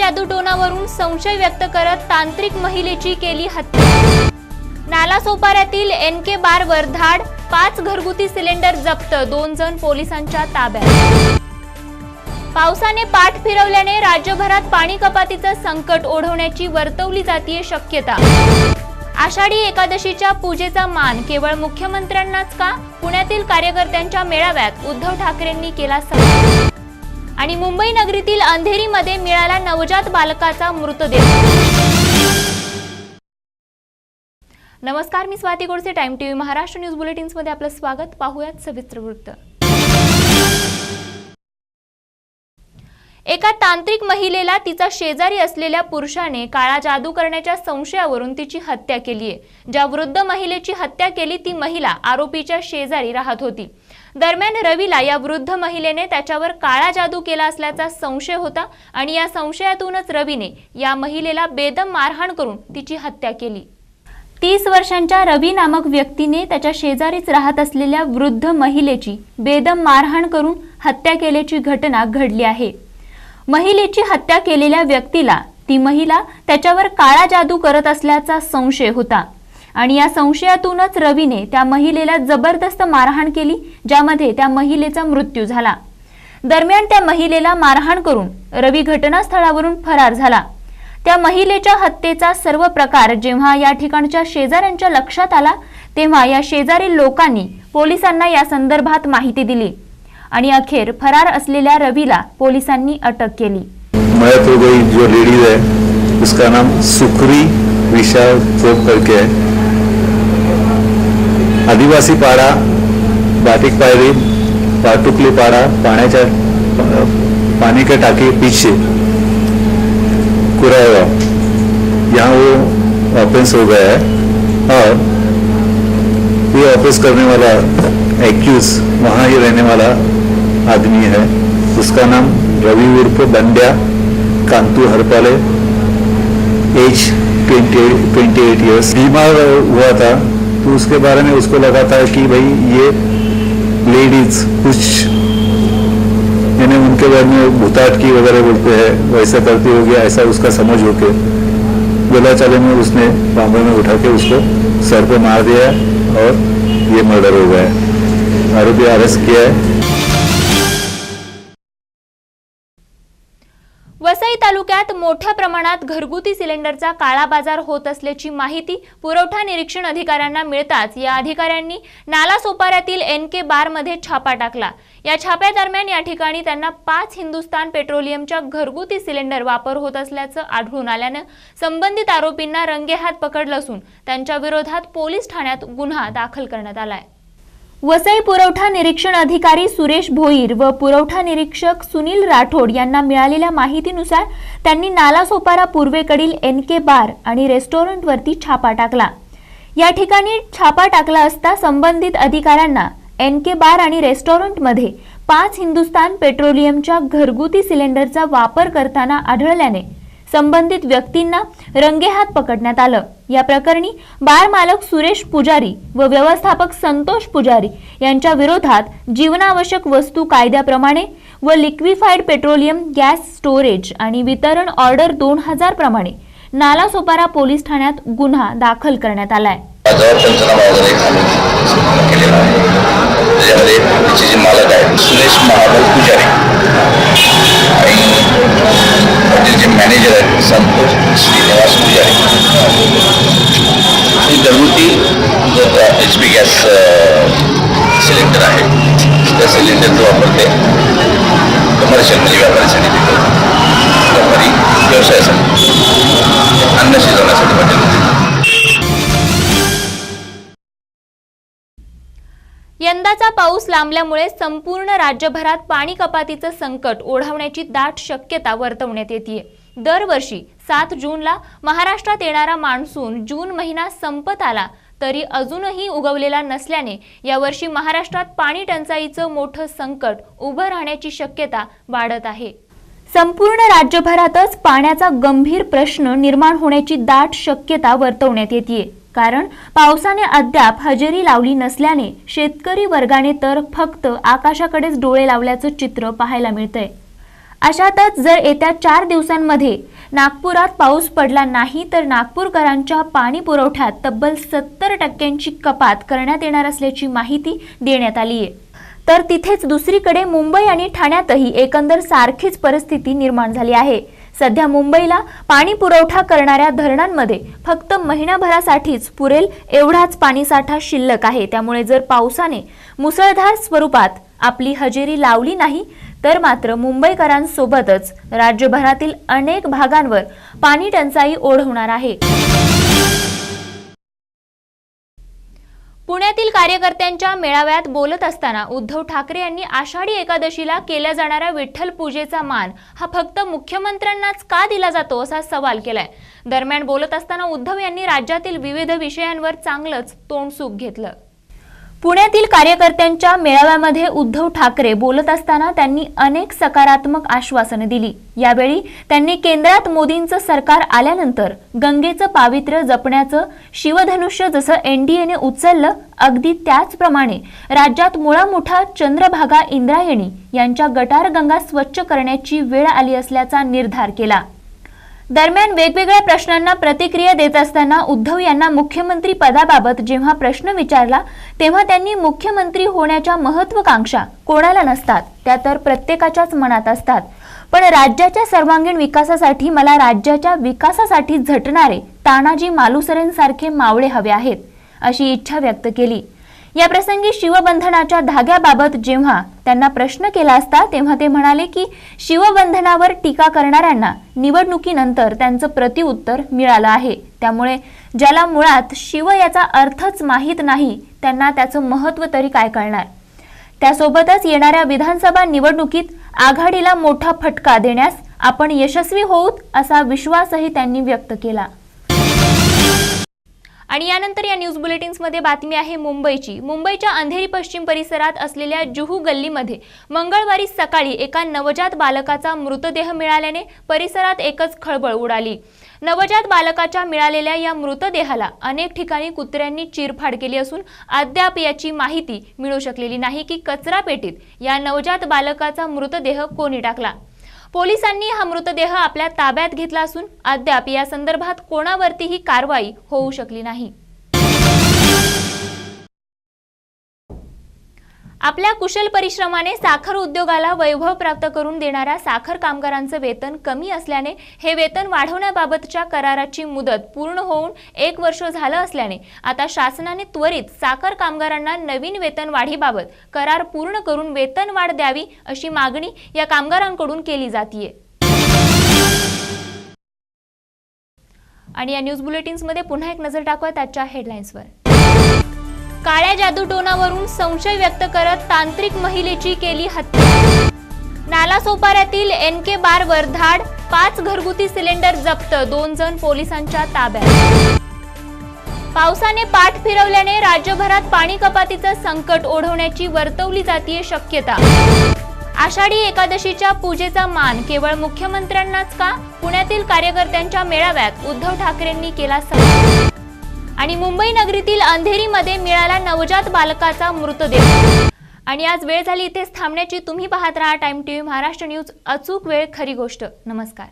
जादूटोणावरून संशय व्यक्त करत तांत्रिक महिलेची केली हत्या। नालासोपाऱ्यातील NK बारवर धाड, 5 घरगुती सिलेंडर जप्त, 2 जण पोलिसांच्या ताब्यात। पावसाने पाठ फिरवल्याने राज्यभरात पाणी कपातीचं संकट ओढवण्याची वर्तवली जातीय शक्यता। आषाढी एकादशीच्या पूजेचा मान केवळ मुख्यमंत्र्यांनाच का? पुण्यातील कार्यकर्त्यांच्या मेळाव्यात उद्धव ठाकरेंनी केला सवाल। आणि मुंबई नगरीतील अंधेरीमध्ये मिळाला नवजात बालकाचा मृतदेह। नमस्कार, मी Swati Godse, Time TV Maharashtra news bulletins मध्ये आपलं स्वागत। पाहूयात सविस्तर वृत्त। एका तांत्रिक महिलेला तिचा शेजारी असलेल्या पुरुषाने काळा जादू करण्याच्या संशयावरून तिची हत्या केली आहे। ज्या वृद्ध महिलेची हत्या केली ती महिला आरोपीच्या शेजारी राहत होती। दरम्यान रवीला या वृद्ध महिलेने त्याच्यावर काळा जादू केला असल्याचा संशय होता आणि या संशयातूनच रवीने या महिलेला बेदम मारहाण करून तिची हत्या केली। 30 वर्षांच्या रवी नामक व्यक्तीने त्याच्या शेजारीच राहत असलेल्या वृद्ध महिलेची बेदम मारहाण करून हत्या केल्याची घटना घडली आहे। महिलेची हत्या केलेल्या व्यक्तीला ती महिला त्याच्यावर काळा जादू करत असल्याचा संशय होता आणि या संशयातूनच रवीने त्या महिलेला जबरदस्त मारहाण केली, ज्यामध्ये त्या महिलेचा मृत्यू झाला। दरम्यान त्या महिलेला मारहाण करून रवी घटनास्थळावरून फरार झाला। त्या महिलेच्या हत्येचा सर्व प्रकार जेव्हा या ठिकाणच्या शेजाऱ्यांच्या लक्षात आला तेव्हा या शेजारी लोकांनी पोलिसांना या संदर्भात माहिती दिली आणि अखेर फरार असलेल्या रवीला पोलिसांनी अटक केली। मौत हो गई जो लेडीज है उसका नाम सुखरी विशाल चौक करके है। आदिवासी पाड़ा, बाटिक पायरी, पाटुकली पाड़ा, पानी के टाकी पीछे कुरावा, यहाँ वो ऑफेंस हो गया है और ये ऑफेंस करने वाला एक्यूज वहाँ ही रहने वाला आदमी है। उसका नाम रवि उर्फ बंड्या कांतू हरपाले, एज 28 ईयर्स। बीमार हुआ था तो उसके बारे में उसको लगा था कि भाई ये लेडीज कुछ यानी उनके बारे में भूताट की वगैरह बोलते हैं वैसा करती होगी, ऐसा उसका समझ होके गोला चाले में उसने बांबे में उठा के उसको सर पे मार दिया और ये मर्डर हो गया। आरोपी अरेस्ट किया है। वसई तालुक्यात मोठ्या प्रमाणात घरगुती सिलेंडरचा काळा बाजार होत असल्याची माहिती पुरवठा निरीक्षण अधिकाऱ्यांना मिळताच या अधिकाऱ्यांनी नालासोपाऱ्यातील NK बारमध्ये छापा टाकला। या छाप्यादरम्यान या ठिकाणी त्यांना 5 हिंदुस्तान पेट्रोलियमच्या घरगुती सिलेंडर वापर होत असल्याचं आढळून आल्यानं संबंधित आरोपींना रंगेहात पकडलं असून त्यांच्या विरोधात पोलीस ठाण्यात गुन्हा दाखल करण्यात आलाय। वसई पुरवठा निरीक्षण अधिकारी सुरेश भोईर व पुरवठा निरीक्षक सुनील राठोड यांना मिळालेल्या माहितीनुसार त्यांनी नालासोपारा पूर्वेकडील NK बार आणि रेस्टॉरंटवरती छापा टाकला। या ठिकाणी छापा टाकला असता संबंधित अधिकाऱ्यांना NK बार आणि रेस्टॉरंटमध्ये 5 हिंदुस्तान पेट्रोलियमच्या घरगुती सिलेंडरचा वापर करताना आढळल्याने संबंधित व्यक्तींना रंगेहात पकडण्यात आलं। या प्रकरणी बार मालक सुरेश पुजारी व व्यवस्थापक संतोष पुजारी यांच्या विरोधात जीवनावश्यक वस्तू कायद्याप्रमाणे व लिक्विफाईड पेट्रोलियम गॅस स्टोरेज आणि वितरण ऑर्डर 2000 प्रमाणे नालासोपारा पोलीस ठाण्यात गुन्हा दाखल करण्यात आलाय। मालक आहे सुरेश महाबळ पुजारी आणि मॅनेजर आहे संतोष श्रीनिवास पुजारी। घरगुती HP गॅस सिलेंडर आहे, त्या सिलेंडरचा वापर ते कमर्शियल म्हणजे व्यापारासाठी व्यापारी व्यवसायासाठी अन्न शिजवण्यासाठी पाठवले। यंदाचा पाऊस लांबल्यामुळे संपूर्ण राज्यभरात पाणी कपातीचं संकट ओढवण्याची दाट शक्यता वर्तवण्यात येते। दरवर्षी 7 जूनला महाराष्ट्रात येणारा मान्सून जून महिना संपत आला तरी अजूनही उगवलेला नसल्याने यावर्षी महाराष्ट्रात पाणी टंचाईचं मोठं संकट उभं राहण्याची शक्यता वाढत आहे। संपूर्ण राज्यभरातच पाण्याचा गंभीर प्रश्न निर्माण होण्याची दाट शक्यता वर्तवण्यात येते। कारण पावसाने अद्याप हजेरी लावली नसल्याने शेतकरी वर्गाने तर फक्त आकाशाकडेच डोळे लावल्याचं चित्र पाहायला मिळतंय। अशातच जर येत्या 4 दिवसांमध्ये नागपुरात पाऊस पडला नाही तर नागपूरकरांच्या पाणी पुरवठ्यात तब्बल 70% कपात करण्यात येणार असल्याची माहिती देण्यात आली आहे। तर तिथेच दुसरीकडे मुंबई आणि ठाण्यातही एकंदर सारखीच परिस्थिती निर्माण झाली आहे। सध्या मुंबईला पाणी पुरवठा करणाऱ्या धरणांमध्ये फक्त महिनाभरासाठीच पुरेल एवढाच पाणीसाठा शिल्लक आहे। त्यामुळे जर पावसाने मुसळधार स्वरूपात आपली हजेरी लावली नाही तर मात्र मुंबईकरांसोबतच राज्यभरातील अनेक भागांवर पाणी टंचाई ओढवणार आहे। पुण्यातील कार्यकर्त्यांच्या मेळाव्यात बोलत असताना उद्धव ठाकरे यांनी आषाढी एकादशीला केल्या जाणाऱ्या विठ्ठल पूजेचा मान हा फक्त मुख्यमंत्र्यांनाच का दिला जातो असा सवाल केलाय। दरम्यान बोलत असताना उद्धव यांनी राज्यातील विविध विषयांवर चांगलंच तोंडसूक घेतलं। पुण्यातील कार्यकर्त्यांच्या मेळाव्यामध्ये उद्धव ठाकरे बोलत असताना त्यांनी अनेक सकारात्मक आश्वासने दिली। यावेळी त्यांनी केंद्रात मोदींचं सरकार आल्यानंतर गंगेचं पावित्र्य जपण्याचं शिवधनुष्य जसं एनडीएने उचललं अगदी त्याचप्रमाणे राज्यात मुळामुठा चंद्रभागा इंद्रायणी यांच्या गटार गंगा स्वच्छ करण्याची वेळ आली असल्याचा निर्धार केला। दरम्यान वेगवेगळ्या प्रश्नांना प्रतिक्रिया देत असताना उद्धव यांना मुख्यमंत्री पदाबाबत जेव्हा प्रश्न विचारला तेव्हा त्यांनी मुख्यमंत्री होण्याच्या महत्त्वाकांक्षा कोणाला नसतात, त्या तर प्रत्येकाच्याच मनात असतात। पण राज्याच्या सर्वांगीण विकासासाठी मला राज्याच्या विकासासाठी झटणारे तानाजी मालुसरेंसारखे मावळे हवे आहेत अशी इच्छा व्यक्त केली। या प्रसंगी शिवबंधनाच्या धाग्याबाबत जेव्हा त्यांना प्रश्न केला असता तेव्हा ते म्हणाले की शिवबंधनावर टीका करणाऱ्यांना निवडणुकीनंतर त्यांचं प्रतिउत्तर मिळालं आहे। त्यामुळे ज्याला मुळात शिव याचा अर्थच माहीत नाही त्यांना त्याचं महत्त्व तरी काय कळणार। त्यासोबतच येणाऱ्या विधानसभा निवडणुकीत आघाडीला मोठा फटका देण्यास आपण यशस्वी होऊत असा विश्वासही त्यांनी व्यक्त केला। आणि यानंतर या न्यूज बुलेटिन्स मध्ये बातमी आहे मुंबईची। मुंबईच्या अंधेरी पश्चिम परिसरात असलेल्या जुहू गल्लीमध्ये मंगळवारी सकाळी एका नवजात बालकाचा मृतदेह मिळाल्याने परिसरात एकच खळबळ उडाली। नवजात बालकाच्या मिळालेल्या या मृतदेहाला अनेक ठिकाणी कुत्र्यांनी चिरफाड केली असून अद्याप याची माहिती मिळू शकलेली नाही की कचरा पेटीत या नवजात बालकाचा मृतदेह कोणी टाकला। पोलिसांनी हा मृतदेह आपल्या ताब्यात घेतला असून अद्याप या संदर्भात कोणावरतीही कारवाई होऊ शकली नाही। आपल्या कुशल परिश्रमाने साखर उद्योगाला वैभव प्राप्त करून देणाऱ्या साखर कामगारांचं वेतन कमी असल्याने हे वेतन वाढवण्याबाबतच्या कराराची मुदत पूर्ण होऊन 1 वर्ष झालं असल्याने आता शासनाने त्वरित साखर कामगारांना नवीन वेतन वाढीबाबत करार पूर्ण करून वेतन वाढ द्यावी अशी मागणी या कामगारांकडून केली जातीये। आणि या न्यूज बुलेटिन्स मध्ये पुन्हा एक नजर टाकूया त्याच्या हेडलाईन्सवर। काळ्या जादूटोणावरून संशय व्यक्त करत तांत्रिक महिलेची केली हत्या। नालासोपाऱ्यातील NK बारवर धाड, 5 घरगुती सिलेंडर जप्त, 2 जण पोलिसांच्या ताब्यात। पावसाने पाठ फिरवल्याने राज्यभरात पाणी कपातीचं संकट ओढवण्याची वर्तवली जातीये शक्यता। आषाढी एकादशीच्या पूजेचा मान केवळ मुख्यमंत्र्यांनाच का? पुण्यातील कार्यकर्त्यांच्या मेळाव्यात उद्धव ठाकरेंनी केला सवाल। आणि मुंबई नगरीतील अंधेरीमध्ये मिळाला नवजात बालकाचा मृतदेह। आणि आज वेळ झाली इथेच थांबण्याची। तुम्ही पाहत राहा टाइम टीव्ही महाराष्ट्र न्यूज, अचूक वेळ खरी गोष्ट। नमस्कार।